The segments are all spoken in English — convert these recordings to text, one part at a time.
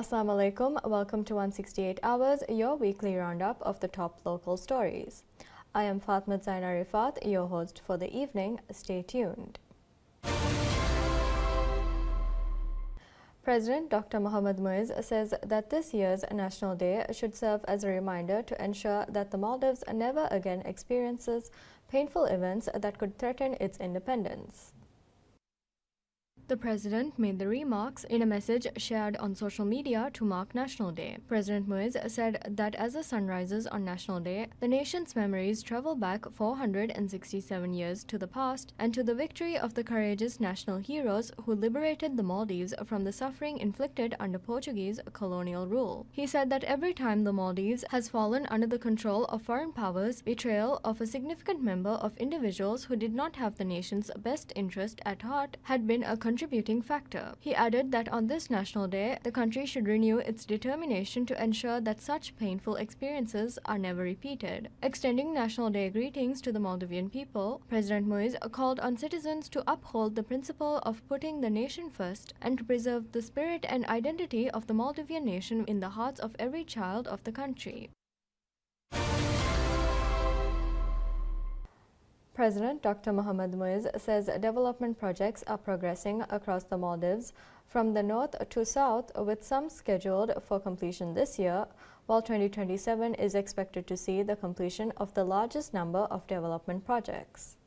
Assalamu alaikum. Welcome to 168 Hours, your weekly roundup of the top local stories. I am Fatma Zaina Rifat, your host for the evening. Stay tuned. President Dr. Mohammad Muiz says that this year's National Day should serve as a reminder to ensure that the Maldives never again experiences painful events that could threaten its independence. The president made the remarks in a message shared on social media to mark National Day. President Muiz said that as the sun rises on National Day, the nation's memories travel back 467 years to the past and to the victory of the courageous national heroes who liberated the Maldives from the suffering inflicted under Portuguese colonial rule. He said that every time the Maldives has fallen under the control of foreign powers, betrayal of a significant number of individuals who did not have the nation's best interest at heart had been a contributing factor. He added that on this National Day, the country should renew its determination to ensure that such painful experiences are never repeated. Extending National Day greetings to the Maldivian people, President Muiz called on citizens to uphold the principle of putting the nation first and to preserve the spirit and identity of the Maldivian nation in the hearts of every child of the country. President Dr. Mohammad Muiz says development projects are progressing across the Maldives from the north to south, with some scheduled for completion this year, while 2027 is expected to see the completion of the largest number of development projects.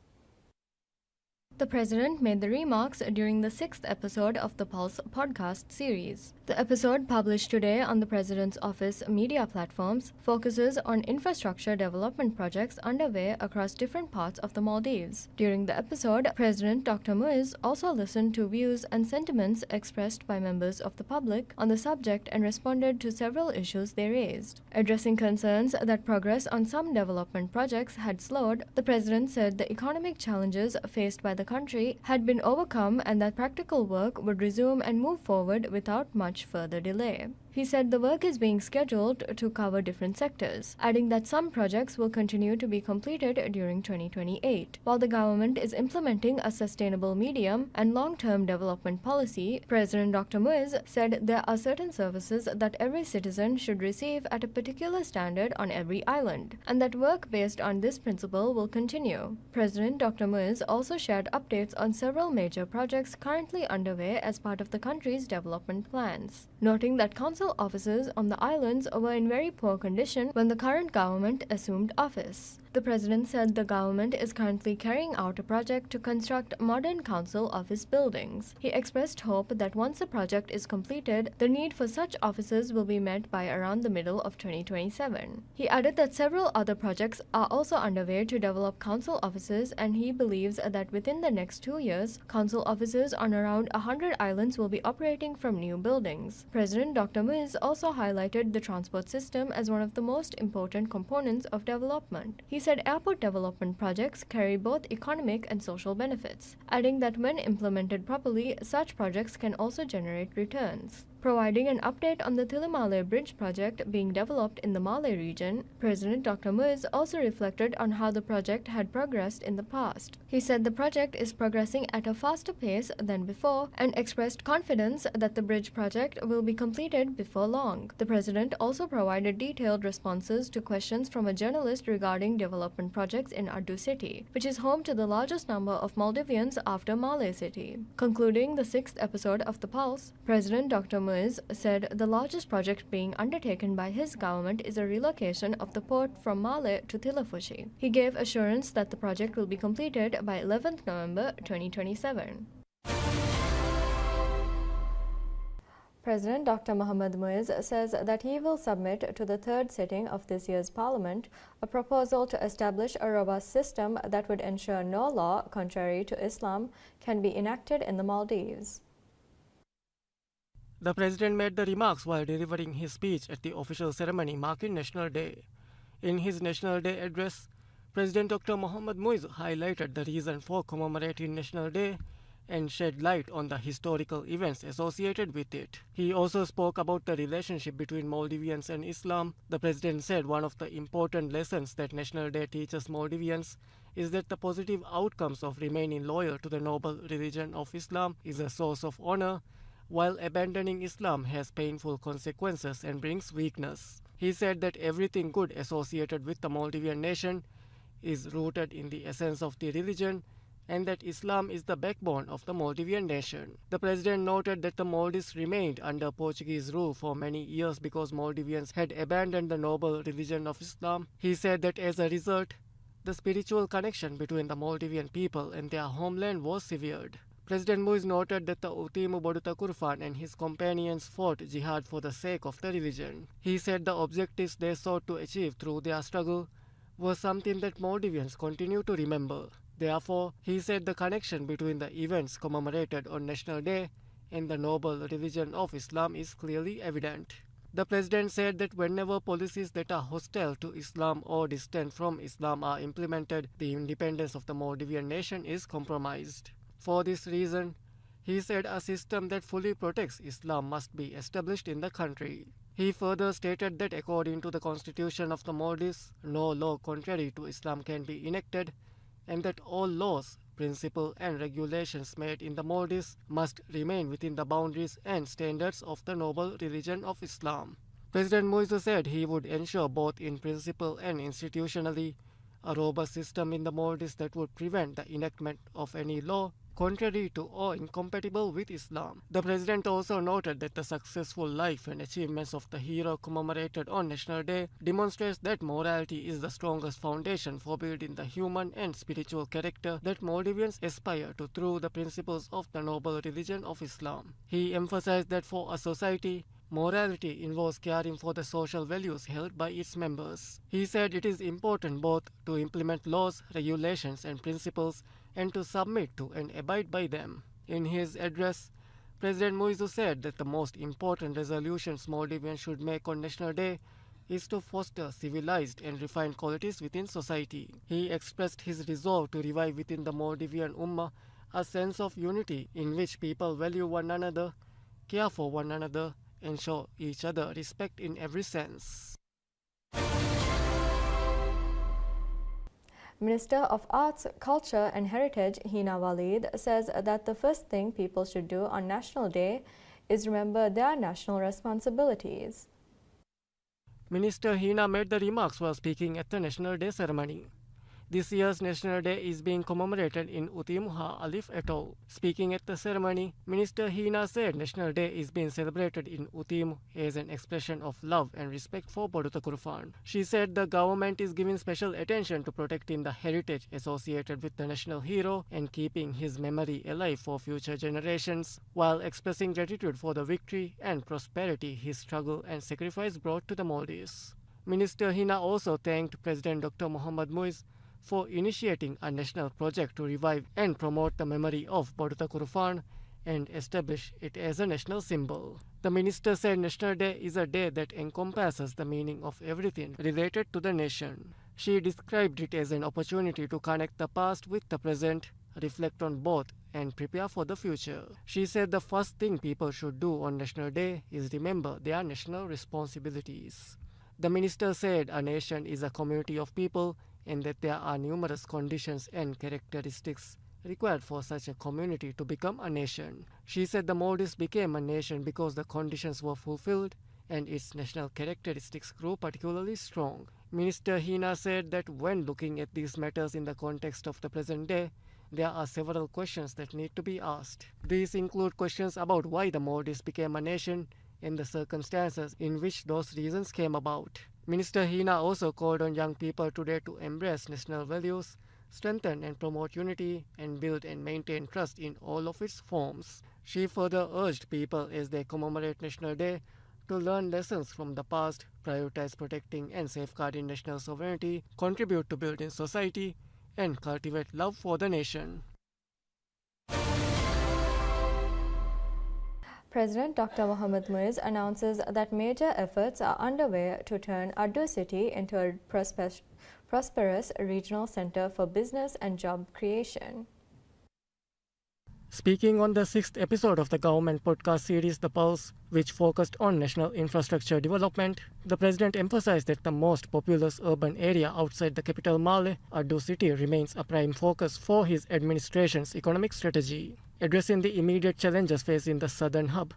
The president made the remarks during the 6th episode of the Pulse podcast series. The episode, published today on the President's Office media platforms, focuses on infrastructure development projects underway across different parts of the Maldives. During the episode, President Dr. Muiz also listened to views and sentiments expressed by members of the public on the subject and responded to several issues they raised. Addressing concerns that progress on some development projects had slowed, the president said the economic challenges faced by the country had been overcome and that practical work would resume and move forward without much further delay. He said the work is being scheduled to cover different sectors, adding that some projects will continue to be completed during 2028. While the government is implementing a sustainable medium and long-term development policy, President Dr. Muiz said there are certain services that every citizen should receive at a particular standard on every island, and that work based on this principle will continue. President Dr. Muiz also shared updates on several major projects currently underway as part of the country's development plans, noting that council offices on the islands were in very poor condition when the current government assumed office. The president said the government is currently carrying out a project to construct modern council office buildings. He expressed hope that once the project is completed, the need for such offices will be met by around the middle of 2027. He added that several other projects are also underway to develop council offices, and he believes that within the next 2 years, council offices on around 100 islands will be operating from new buildings. President Dr. Muiz also highlighted the transport system as one of the most important components of development. He said airport development projects carry both economic and social benefits, adding that when implemented properly, such projects can also generate returns. Providing an update on the Tilimale Bridge project being developed in the Malay region, President Dr. Muiz also reflected on how the project had progressed in the past. He said the project is progressing at a faster pace than before and expressed confidence that the bridge project will be completed before long. The president also provided detailed responses to questions from a journalist regarding development projects in Adu City, which is home to the largest number of Maldivians after Malay City. Concluding the 6th episode of The Pulse, President Dr. Muiz said the largest project being undertaken by his government is a relocation of the port from Malé to Tilafushi. He gave assurance that the project will be completed by 11th November 2027. President Dr. Mohammad Muiz says that he will submit to the third sitting of this year's parliament a proposal to establish a robust system that would ensure no law contrary to Islam can be enacted in the Maldives. The president made the remarks while delivering his speech at the official ceremony marking National Day. In his National Day address, President Dr. Mohammad Muiz highlighted the reason for commemorating National Day and shed light on the historical events associated with it. He also spoke about the relationship between Maldivians and Islam. The president said one of the important lessons that National Day teaches Maldivians is that the positive outcomes of remaining loyal to the noble religion of Islam is a source of honor, while abandoning Islam has painful consequences and brings weakness. He said that everything good associated with the Maldivian nation is rooted in the essence of the religion and that Islam is the backbone of the Maldivian nation. The president noted that the Maldives remained under Portuguese rule for many years because Maldivians had abandoned the noble religion of Islam. He said that as a result, the spiritual connection between the Maldivian people and their homeland was severed. President Muiz noted that the Utimu Boduta Kurfan and his companions fought jihad for the sake of the religion. He said the objectives they sought to achieve through their struggle was something that Maldivians continue to remember. Therefore, he said the connection between the events commemorated on National Day and the noble religion of Islam is clearly evident. The president said that whenever policies that are hostile to Islam or distant from Islam are implemented, the independence of the Maldivian nation is compromised. For this reason, he said a system that fully protects Islam must be established in the country. He further stated that according to the constitution of the Maldives, no law contrary to Islam can be enacted and that all laws, principles and regulations made in the Maldives must remain within the boundaries and standards of the noble religion of Islam. President Muiz said he would ensure both in principle and institutionally a robust system in the Maldives that would prevent the enactment of any law contrary to or incompatible with Islam. The president also noted that the successful life and achievements of the hero commemorated on National Day demonstrates that morality is the strongest foundation for building the human and spiritual character that Maldivians aspire to through the principles of the noble religion of Islam. He emphasized that for a society, morality involves caring for the social values held by its members. He said it is important both to implement laws, regulations, and principles and to submit to and abide by them. In his address, President Muiz said that the most important resolutions Maldivians should make on National Day is to foster civilized and refined qualities within society. He expressed his resolve to revive within the Maldivian Ummah a sense of unity in which people value one another, care for one another, and show each other respect in every sense. Minister of Arts, Culture and Heritage Hina Walid says that the first thing people should do on National Day is remember their national responsibilities. Minister Hina made the remarks while speaking at the National Day ceremony. This year's National Day is being commemorated in Utimuha Alif Atoll. Speaking at the ceremony, Minister Hina said National Day is being celebrated in Utimu as an expression of love and respect for Boduta Kurfan. She said the government is giving special attention to protecting the heritage associated with the national hero and keeping his memory alive for future generations, while expressing gratitude for the victory and prosperity his struggle and sacrifice brought to the Maldives. Minister Hina also thanked President Dr. Mohammad Muiz for initiating a national project to revive and promote the memory of Boduta Kurfan and establish it as a national symbol. The minister said National Day is a day that encompasses the meaning of everything related to the nation. She described it as an opportunity to connect the past with the present, reflect on both, and prepare for the future. She said the first thing people should do on National Day is remember their national responsibilities. The minister said a nation is a community of people and that there are numerous conditions and characteristics required for such a community to become a nation. She said the Maldives became a nation because the conditions were fulfilled and its national characteristics grew particularly strong. Minister Hina said that when looking at these matters in the context of the present day, there are several questions that need to be asked. These include questions about why the Maldives became a nation and the circumstances in which those reasons came about. Minister Hina also called on young people today to embrace national values, strengthen and promote unity, and build and maintain trust in all of its forms. She further urged people as they commemorate National Day to learn lessons from the past, prioritize protecting and safeguarding national sovereignty, contribute to building society, and cultivate love for the nation. President Dr. Mohammad Muiz announces that major efforts are underway to turn Addu city into a prosperous regional center for business and job creation. Speaking on the 6th episode of the government podcast series The Pulse, which focused on national infrastructure development, the president emphasized that the most populous urban area outside the capital Male, Addu city, remains a prime focus for his administration's economic strategy. Addressing the immediate challenges facing the southern hub,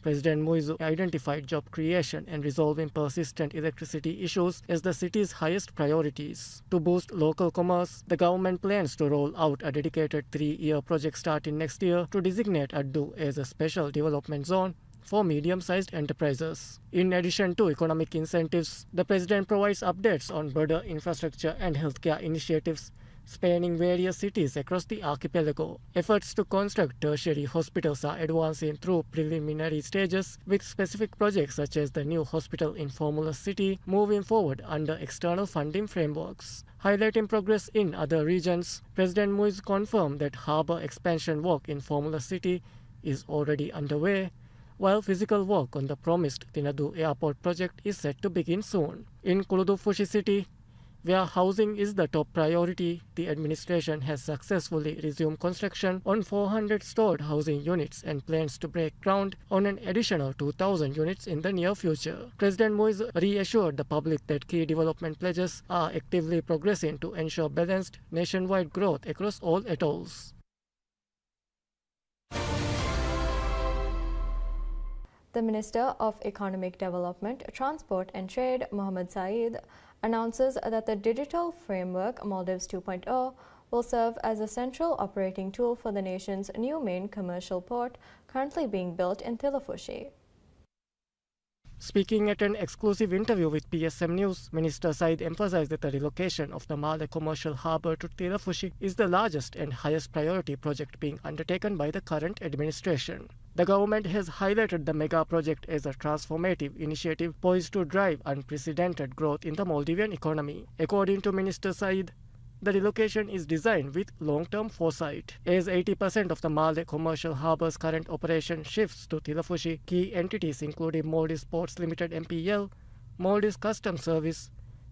President Muizu identified job creation and resolving persistent electricity issues as the city's highest priorities. To boost local commerce, the government plans to roll out a dedicated 3-year project starting next year to designate Addu as a special development zone for medium-sized enterprises. In addition to economic incentives, the President provides updates on broader infrastructure and healthcare initiatives spanning various cities across the archipelago. Efforts to construct tertiary hospitals are advancing through preliminary stages, with specific projects such as the new hospital in Formula City moving forward under external funding frameworks. Highlighting progress in other regions, President Muiz confirmed that harbour expansion work in Formula City is already underway, while physical work on the promised Tinadu Airport project is set to begin soon. In Kuludufushi City, where housing is the top priority, the administration has successfully resumed construction on 400 stored housing units and plans to break ground on an additional 2,000 units in the near future. President Muiz reassured the public that key development pledges are actively progressing to ensure balanced nationwide growth across all atolls. The Minister of Economic Development, Transport and Trade, Mohammed Saeed, announces that the digital framework Maldives 2.0 will serve as a central operating tool for the nation's new main commercial port currently being built in Tilafushi. Speaking at an exclusive interview with PSM News, Minister Said emphasized that the relocation of the Malé commercial harbour to Tilafushi is the largest and highest priority project being undertaken by the current administration. The government has highlighted the mega project as a transformative initiative poised to drive unprecedented growth in the Maldivian economy. According to Minister Said, the relocation is designed with long-term foresight. As 80% of the Malé commercial harbour's current operation shifts to Tilafushi, key entities including Maldives Ports Limited MPL, Maldives Customs Service,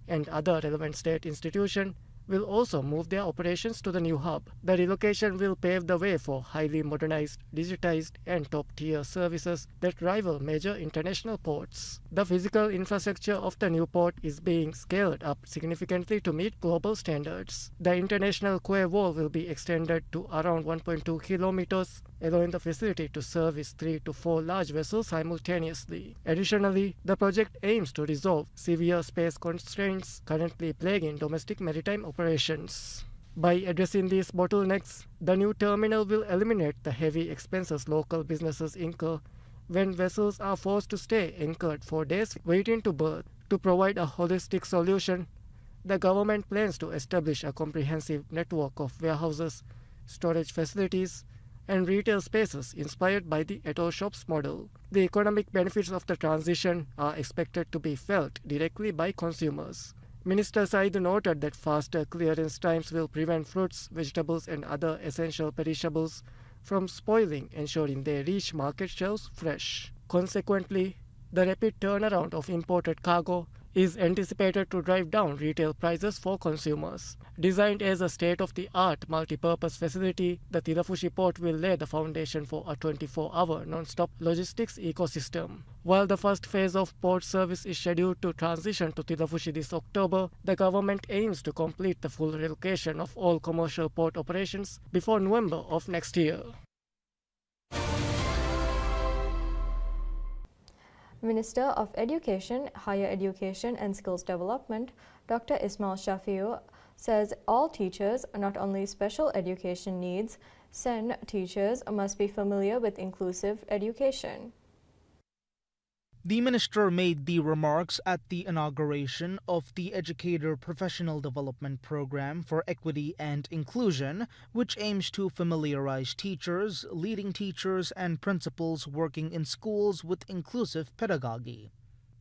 and other relevant state institutions will also move their operations to the new hub. The relocation will pave the way for highly modernized, digitized, and top-tier services that rival major international ports. The physical infrastructure of the new port is being scaled up significantly to meet global standards. The international quay wall will be extended to around 1.2 kilometers, allowing the facility to service 3 to 4 large vessels simultaneously. Additionally, the project aims to resolve severe space constraints currently plaguing domestic maritime operations. By addressing these bottlenecks, the new terminal will eliminate the heavy expenses local businesses incur when vessels are forced to stay anchored for days waiting to berth. To provide a holistic solution, the government plans to establish a comprehensive network of warehouses, storage facilities, and retail spaces inspired by the Atoll Shops model. The economic benefits of the transition are expected to be felt directly by consumers. Minister Said noted that faster clearance times will prevent fruits, vegetables, and other essential perishables from spoiling, ensuring they reach market shelves fresh. Consequently, the rapid turnaround of imported cargo is anticipated to drive down retail prices for consumers. Designed as a state-of-the-art multi-purpose facility, the Tilafushi port will lay the foundation for a 24-hour non-stop logistics ecosystem. While the first phase of port service is scheduled to transition to Tilafushi this October, the government aims to complete the full relocation of all commercial port operations before November of next year. Minister of Education, Higher Education and Skills Development, Dr. Ismail Shafiu, says all teachers, not only special education needs, SEN teachers must be familiar with inclusive education. The minister made the remarks at the inauguration of the Educator Professional Development Program for Equity and Inclusion, which aims to familiarize teachers, leading teachers, and principals working in schools with inclusive pedagogy.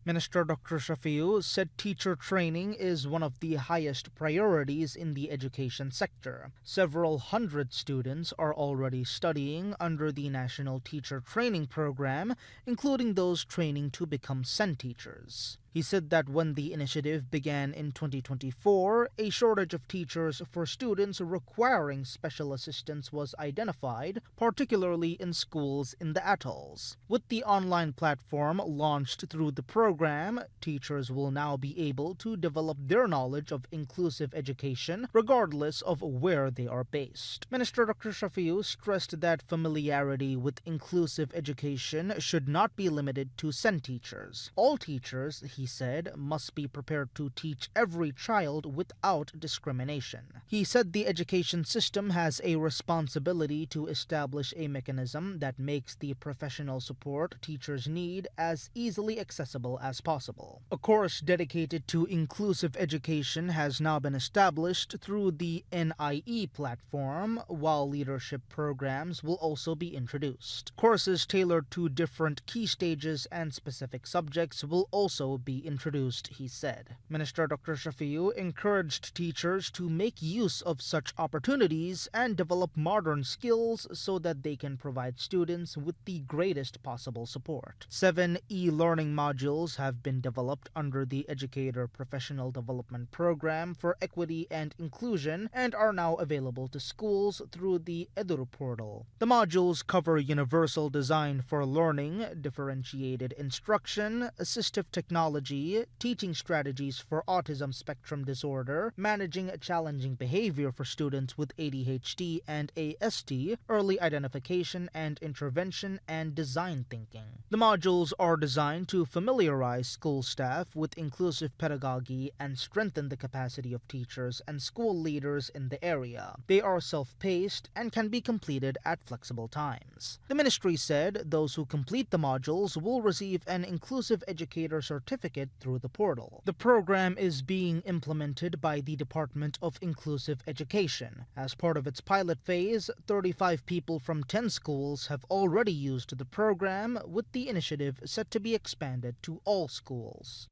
Minister Dr. Shafiu said teacher training is one of the highest priorities in the education sector. Several hundred students are already studying under the National Teacher Training Program, including those training to become SEN teachers. He said that when the initiative began in 2024, a shortage of teachers for students requiring special assistance was identified, particularly in schools in the atolls. With the online platform launched through the program, teachers will now be able to develop their knowledge of inclusive education regardless of where they are based. Minister Dr. Shafiu stressed that familiarity with inclusive education should not be limited to SEND teachers. All teachers, he said, must be prepared to teach every child without discrimination. He said the education system has a responsibility to establish a mechanism that makes the professional support teachers need as easily accessible as possible. A course dedicated to inclusive education has now been established through the NIE platform, while leadership programs will also be introduced. Courses tailored to different key stages and specific subjects will also be introduced, he said. Minister Dr. Shafiu encouraged teachers to make use of such opportunities and develop modern skills so that they can provide students with the greatest possible support. 7 e-learning modules have been developed under the Educator Professional Development Program for Equity and Inclusion and are now available to schools through the Eduru portal. The modules cover universal design for learning, differentiated instruction, assistive technology, teaching strategies for autism spectrum disorder, managing challenging behavior for students with ADHD and ASD, early identification and intervention, and design thinking. The modules are designed to familiarize school staff with inclusive pedagogy and strengthen the capacity of teachers and school leaders in the area. They are self-paced and can be completed at flexible times. The ministry said those who complete the modules will receive an Inclusive Educator Certificate through the portal. The program is being implemented by the Department of Inclusive Education. As part of its pilot phase, 35 people from 10 schools have already used the program, with the initiative set to be expanded to all schools.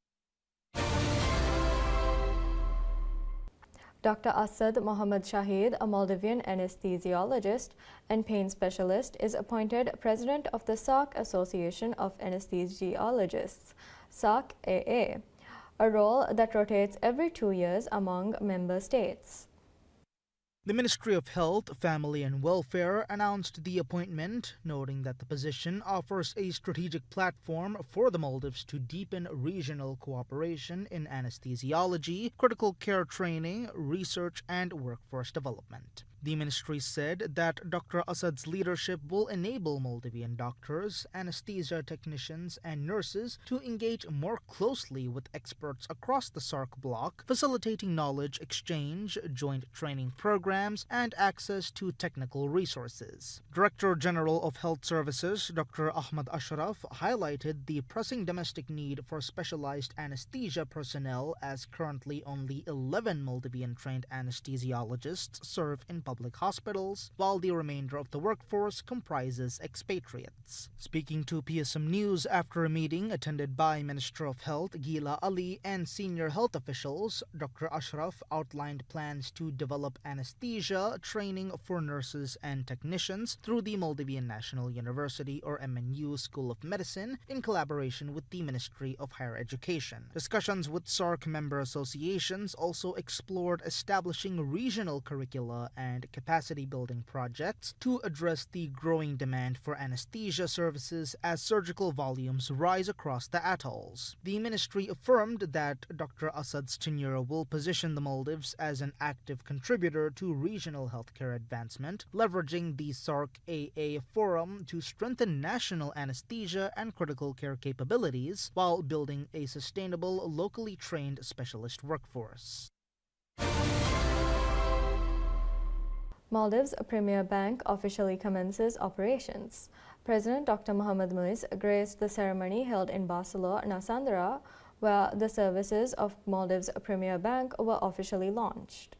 Dr. Asad Mohammad Shahid, a Maldivian anesthesiologist and pain specialist, is appointed president of the SARC Association of Anesthesiologists, SARC-AA, a role that rotates every 2 years among member states. The Ministry of Health, Family and Welfare announced the appointment, noting that the position offers a strategic platform for the Maldives to deepen regional cooperation in anesthesiology, critical care training, research, and workforce development. The ministry said that Dr. Asad's leadership will enable Maldivian doctors, anesthesia technicians, and nurses to engage more closely with experts across the SARC bloc, facilitating knowledge exchange, joint training programs, and access to technical resources. Director General of Health Services, Dr. Ahmad Ashraf, highlighted the pressing domestic need for specialized anesthesia personnel, as currently only 11 Maldivian-trained anesthesiologists serve in public hospitals, while the remainder of the workforce comprises expatriates. Speaking to PSM News after a meeting attended by Minister of Health Gila Ali and senior health officials, Dr. Ashraf outlined plans to develop anesthesia training for nurses and technicians through the Maldivian National University or MNU School of Medicine in collaboration with the Ministry of Higher Education. Discussions with SARC member associations also explored establishing regional curricula and capacity-building projects to address the growing demand for anesthesia services as surgical volumes rise across the atolls. The ministry affirmed that Dr. Asad's tenure will position the Maldives as an active contributor to regional healthcare advancement, leveraging the SARC-AA forum to strengthen national anesthesia and critical care capabilities while building a sustainable, locally trained specialist workforce. Maldives Premier Bank officially commences operations. President Dr. Mohammad Muiz graced the ceremony held in Barcelona, Nasandra, where the services of Maldives Premier Bank were officially launched.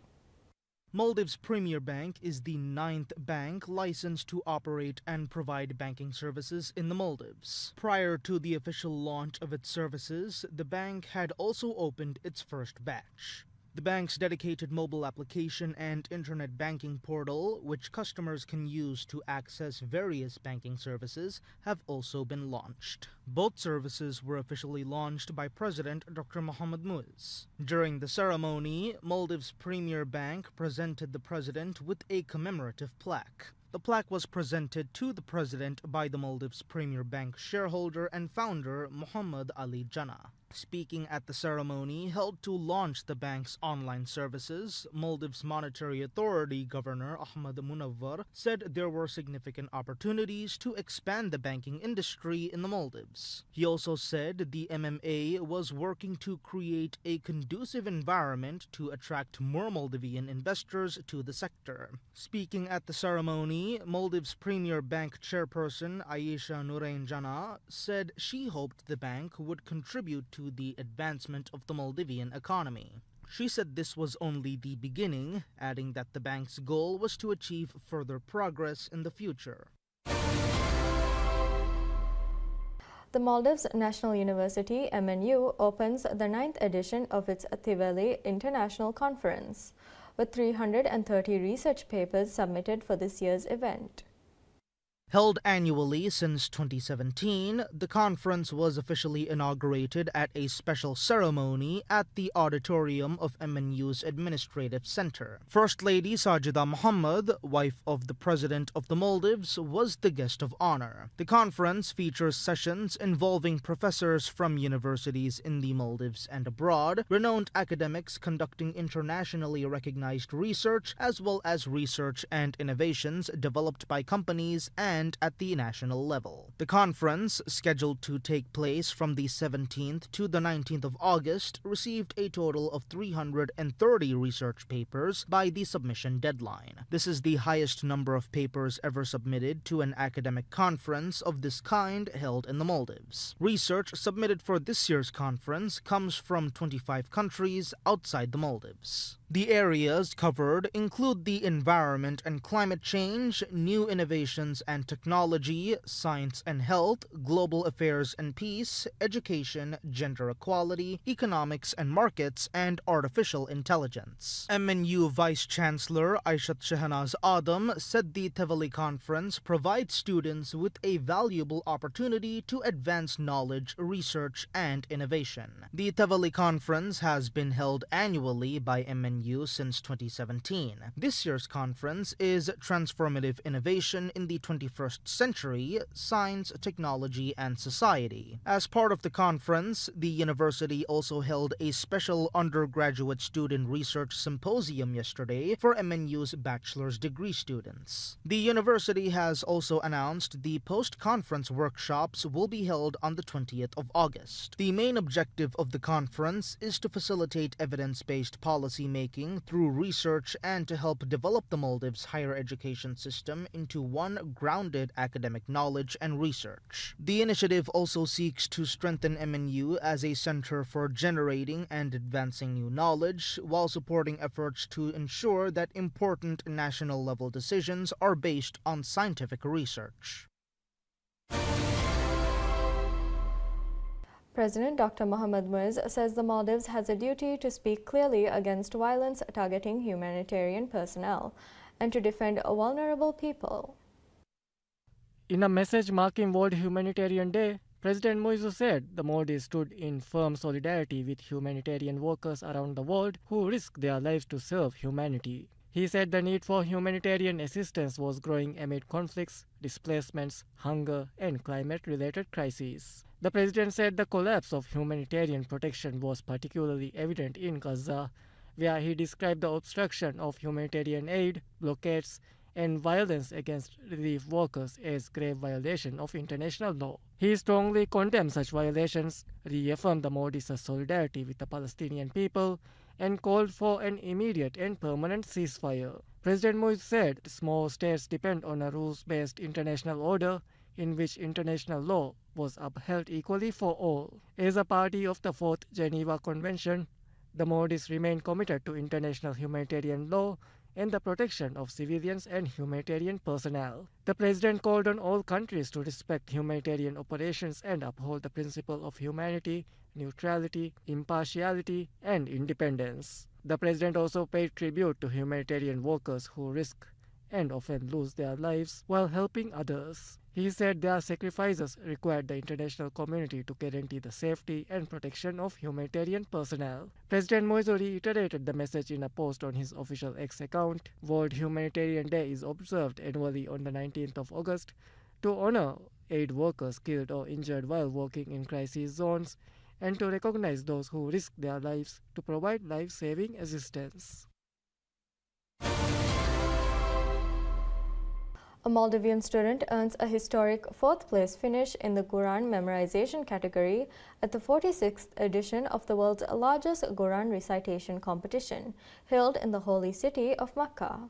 Maldives Premier Bank is the 9th bank licensed to operate and provide banking services in the Maldives. Prior to the official launch of its services, the bank had also opened its first batch. The bank's dedicated mobile application and internet banking portal, which customers can use to access various banking services, have also been launched. Both services were officially launched by President Dr. Mohamed Muiz. During the ceremony, Maldives Premier Bank presented the president with a commemorative plaque. The plaque was presented to the president by the Maldives Premier Bank shareholder and founder Muhammad Ali Jannah. Speaking at the ceremony held to launch the bank's online services, Maldives Monetary Authority Governor Ahmad Munawwar said there were significant opportunities to expand the banking industry in the Maldives. He also said the MMA was working to create a conducive environment to attract more Maldivian investors to the sector. Speaking at the ceremony, Maldives Premier Bank chairperson Ayesha Nurain Jannah said she hoped the bank would contribute to the advancement of the Maldivian economy. She said this was only the beginning, adding that the bank's goal was to achieve further progress in the future. The Maldives National University MNU opens the 9th edition of its Thiveli International Conference, with 330 research papers submitted for this year's event. Held annually since 2017, the conference was officially inaugurated at a special ceremony at the auditorium of MNU's Administrative Center. First Lady Sajida Muhammad, wife of the President of the Maldives, was the guest of honor. The conference features sessions involving professors from universities in the Maldives and abroad, renowned academics conducting internationally recognized research, as well as research and innovations developed by companies and at the national level. The conference, scheduled to take place from the 17th to the 19th of August, received a total of 330 research papers by the submission deadline. This is the highest number of papers ever submitted to an academic conference of this kind held in the Maldives. Research submitted for this year's conference comes from 25 countries outside the Maldives. The areas covered include the environment and climate change, new innovations and technology, science and health, global affairs and peace, education, gender equality, economics and markets, and artificial intelligence. MNU Vice Chancellor Aishat Shahnaz Adam said the Thiveli Conference provides students with a valuable opportunity to advance knowledge, research, and innovation. The Thiveli Conference has been held annually by MNU since 2017. This year's conference is Transformative Innovation in the 21st Century, Science, Technology, and Society. As part of the conference, the university also held a special undergraduate student research symposium yesterday for MNU's bachelor's degree students. The university has also announced the post-conference workshops will be held on the 20th of August. The main objective of the conference is to facilitate evidence-based policy making through research and to help develop the Maldives higher education system into one grounded academic knowledge and research. The initiative also seeks to strengthen MNU as a center for generating and advancing new knowledge while supporting efforts to ensure that important national-level decisions are based on scientific research. President Dr. Mohamed Muiz says the Maldives has a duty to speak clearly against violence targeting humanitarian personnel and to defend vulnerable people. In a message marking World Humanitarian Day, President Muiz said the Maldives stood in firm solidarity with humanitarian workers around the world who risk their lives to serve humanity. He said the need for humanitarian assistance was growing amid conflicts, displacements, hunger, and climate-related crises. The president said the collapse of humanitarian protection was particularly evident in Gaza, where he described the obstruction of humanitarian aid, blockades, and violence against relief workers as grave violation of international law. He strongly condemned such violations, reaffirmed the Maldives' solidarity with the Palestinian people, and called for an immediate and permanent ceasefire. President Muiz said small states depend on a rules-based international order in which international law was upheld equally for all. As a party of the Fourth Geneva Convention, the Maldives remain committed to international humanitarian law and the protection of civilians and humanitarian personnel. The president called on all countries to respect humanitarian operations and uphold the principle of humanity, neutrality, impartiality, and independence. The president also paid tribute to humanitarian workers who risk and often lose their lives while helping others. He said their sacrifices required the international community to guarantee the safety and protection of humanitarian personnel. President Moise reiterated the message in a post on his official X account. World Humanitarian Day is observed annually on the 19th of August to honor aid workers killed or injured while working in crisis zones and to recognize those who risk their lives to provide life-saving assistance. A Maldivian student earns a historic 4th place finish in the Quran memorization category at the 46th edition of the world's largest Quran recitation competition, held in the holy city of Makkah.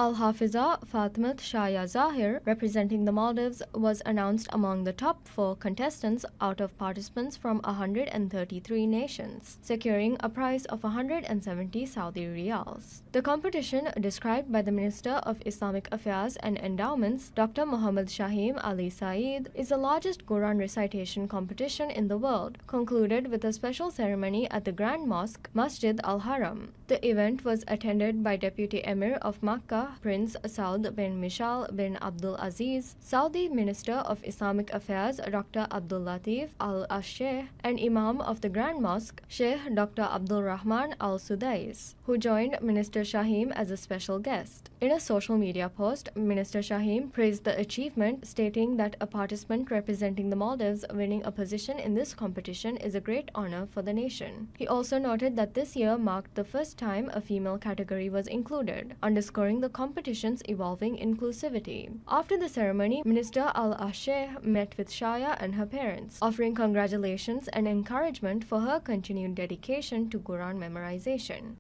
Al-Hafiza Fatmat Shaya Zahir, representing the Maldives, was announced among the top 4 contestants out of participants from 133 nations, securing a prize of 170 Saudi riyals. The competition, described by the Minister of Islamic Affairs and Endowments, Dr. Muhammad Shahim Ali Saeed, is the largest Quran recitation competition in the world, concluded with a special ceremony at the Grand Mosque, Masjid Al-Haram. The event was attended by Deputy Emir of Makkah, Prince Saud bin Mishal bin Abdul Aziz, Saudi Minister of Islamic Affairs Dr. Abdul Latif Al-Sheikh, and Imam of the Grand Mosque, Sheikh Dr. Abdul Rahman Al-Sudais, who joined Minister Shahim as a special guest. In a social media post, Minister Shahim praised the achievement, stating that a participant representing the Maldives winning a position in this competition is a great honor for the nation. He also noted that this year marked the first time a female category was included, underscoring the competition's evolving inclusivity. After the ceremony, Minister Al-Sheikh met with Shaya and her parents, offering congratulations and encouragement for her continued dedication to Quran memorization.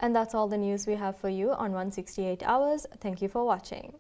And that's all the news we have for you on 168 Hours. Thank you for watching.